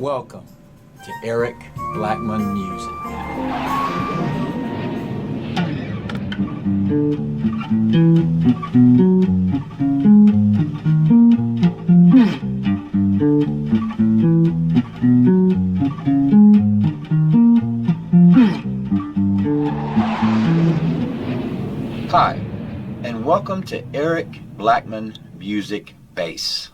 Welcome to Eric Blackmon Music. Hi, and welcome to Eric Blackmon Music Bass.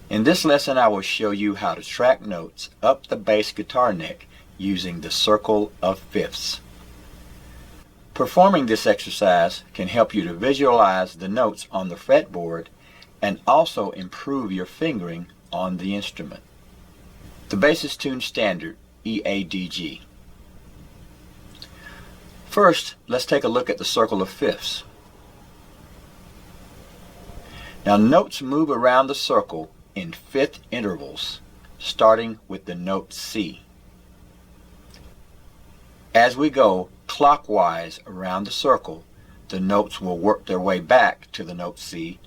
In this lesson I will show you how to track notes up the bass guitar neck using the circle of fifths. Performing this exercise can help you to visualize the notes on the fretboard and also improve your fingering on the instrument. The bass is tuned standard E-A-D-G. First, let's take a look at the circle of fifths. Now, notes move around the circle in fifth intervals, starting with the note C. As we go clockwise around the circle, the notes will work their way back to the note C,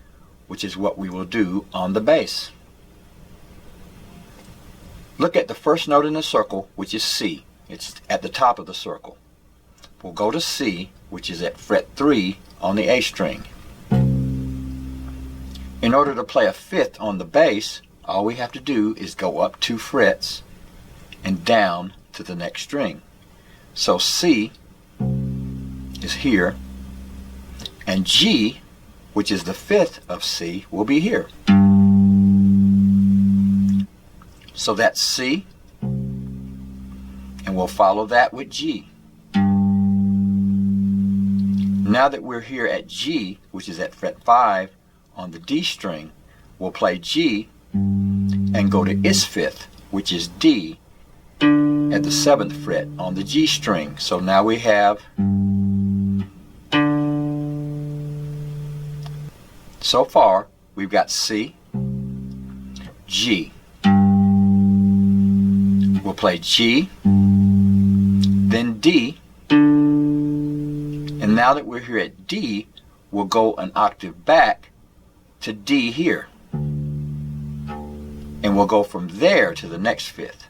which is what we will do on the bass. Look at the first note in the circle, which is C. It's at the top of the circle. We'll go to C, which is at fret 3 on the A string. In order to play a fifth on the bass, all we have to do is go up 2 frets and down to the next string. So C is here, and G, which is the fifth of C, will be here. So that's C, and we'll follow that with G. Now that we're here at G, which is at fret 5 on the D string, we'll play G and go to its fifth, which is D, at the 7th fret on the G string. So now we have, so far we've got C, G. We'll play G, then D, and now that we're here at D, we'll go an octave back to D here, and we'll go from there to the next fifth.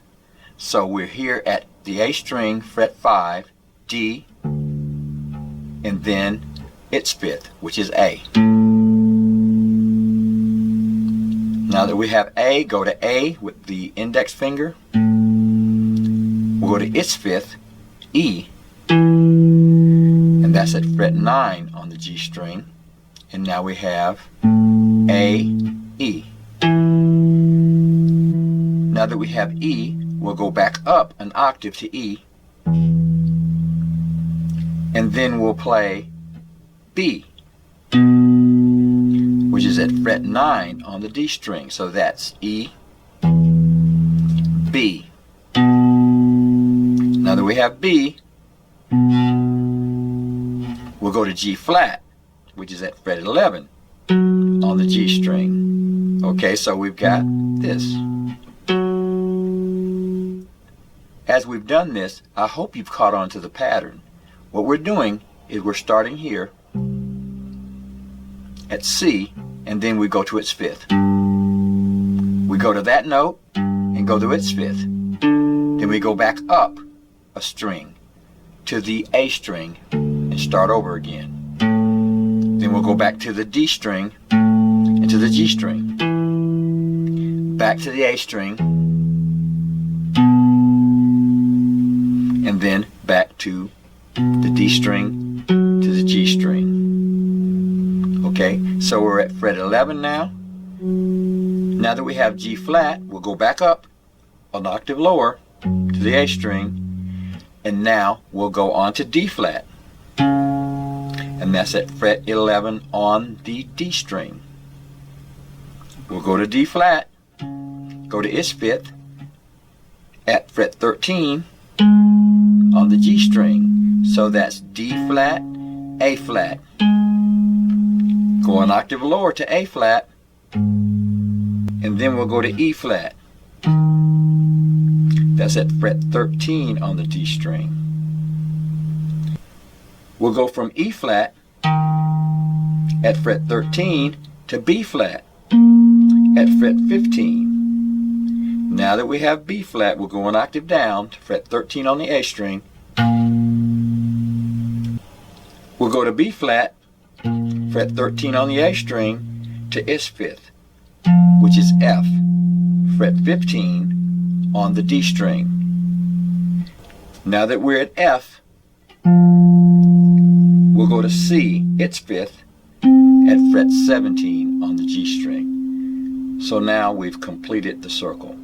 So we're here at the A string, fret 5, D, and then its fifth, which is A. Now that we have A, go to A with the index finger. We'll go to its fifth, E, and that's at fret 9 on the G string. And now we have A, E. Now that we have E, we'll go back up an octave to E, and then we'll play B, which is at fret 9 on the D string. So that's E, B. Now that we have B, we'll go to G flat, which is at fret 11 on the G string. Okay, so we've got this. As we've done this, I hope you've caught on to the pattern. What we're doing is we're starting here at C, and then we go to its fifth. We go to that note and go to its fifth. Then we go back up a string to the A string and start over again. Then we'll go back to the D string and to the G string, back to the A string, and then back to the D string to the G string. Okay, so we're at fret 11 now. Now that we have G flat, we'll go back up an octave lower to the A string, and now we'll go on to D flat, and that's at fret 11 on the D string. We'll go to D flat, go to its fifth at fret 13 on the G string. So that's D flat, A flat. Go an octave lower to A flat, and then we'll go to E flat. That's at fret 13 on the D string. We'll go from E flat at fret 13 to B flat at fret 15. Now that we have B flat, we'll go an octave down to fret 13 on the A string. We'll go to B flat, fret 13 on the A string, to S fifth, which is F, fret 15 on the D string. Now that we're at F, we'll go to C, its fifth, at fret 17 on the G string. So now we've completed the circle.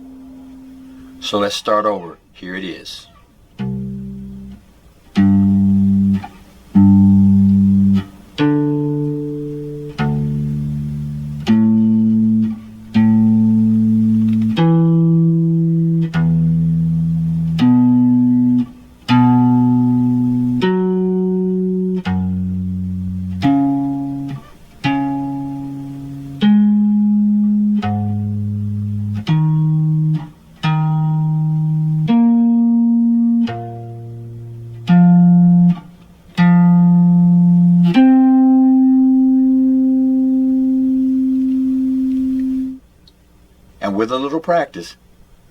So let's start over. Here it is. And with a little practice,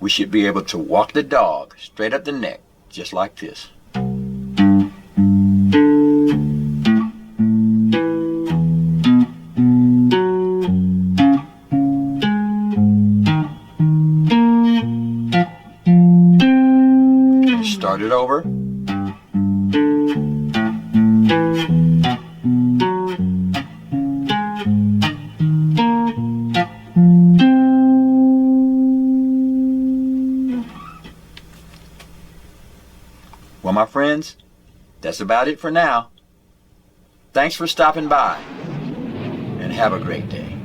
we should be able to walk the dog straight up the neck, just like this. Start it over. Well, my friends, that's about it for now. Thanks for stopping by, and have a great day.